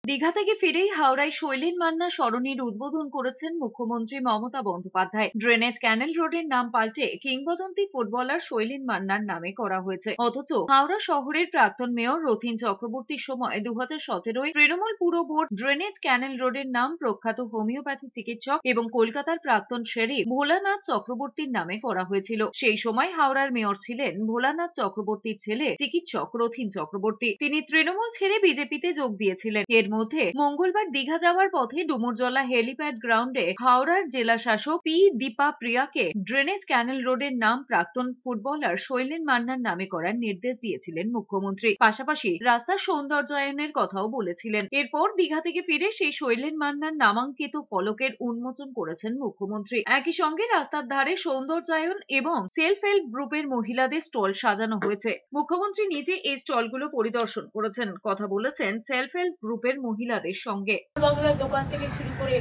দীঘা থেকে ফিরেই হাওড়ায় শৈলেন মান্না সরণির উদ্বোধন করেছেন মুখ্যমন্ত্রী মমতা বন্দ্যোপাধ্যায়। ড্রেনেজ ক্যানেল রোডের নাম পাল্টে কিংবদন্তি ফুটবলার শৈলেন মান্নার নামে করা হয়েছে। অথচ হাওড়া শহরের প্রাক্তন মেয়র রথীন চক্রবর্তীর সময় 2017 তৃণমূল পুর বোর্ড ড্রেনেজ ক্যানেল রোডের নাম প্রখ্যাত হোমিওপ্যাথি চিকিৎসক এবং কলকাতার প্রাক্তন শেরিফ ভোলানাথ চক্রবর্তীর নামে করা হয়েছিল। সেই সময় হাওড়ার মেয়র ছিলেন ভোলানাথ চক্রবর্তীর ছেলে চিকিৎসক রথীন চক্রবর্তী। তিনি তৃণমূল ছেড়ে বিজেপিতে যোগ দিয়েছিলেন। এর মধ্যে মঙ্গলবার দীঘা যাওয়ার পথে ডুমুরজলা হেলিপ্যাড গ্রাউন্ডে হাওড়ার জেলা শাসক পি দীপা প্রিয়াকে ড্রেনেজ ক্যানেল রোডের নাম প্রাক্তন ফুটবলার শৈলেন মান্নার নামে করার নির্দেশ দিয়েছিলেন মুখ্যমন্ত্রী। পাশাপাশি রাস্তার সৌন্দর্যায়নের কথাও বলেছিলেন। এরপর দীঘা থেকে ফিরে সেই শৈলেন মান্নার নামাঙ্কিত ফলকের উন্মোচন করেছেন মুখ্যমন্ত্রী। একই সঙ্গে রাস্তার ধারে সৌন্দর্যায়ন এবং সেলফ হেল্প গ্রুপের মহিলাদের স্টল সাজানো হয়েছে। মুখ্যমন্ত্রী নিজে এই স্টলগুলো পরিদর্শন করেছেন, কথা বলেছেন সেলফ হেল্প গ্রুপের মহিলাদের সঙ্গে। বাংলার দোকান থেকে শুরু করে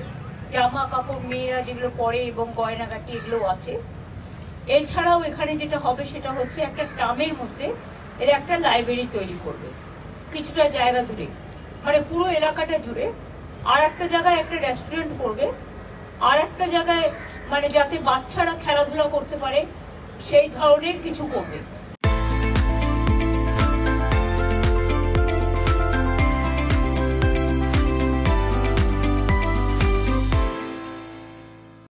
জামা কাপড় মেয়েরা যেগুলো পরে এবং গয়নাগাটি এগুলো আছে। এছাড়াও এখানে যেটা হবে সেটা হচ্ছে একটা ট্রামের মধ্যে এর একটা লাইব্রেরি তৈরি করবে কিছুটা জায়গা জুড়ে, মানে পুরো এলাকাটা জুড়ে। আর একটা জায়গায় একটা রেস্টুরেন্ট করবে, আর একটা জায়গায় মানে যাতে বাচ্চারা খেলাধুলা করতে পারে সেই ধরনের কিছু করবে।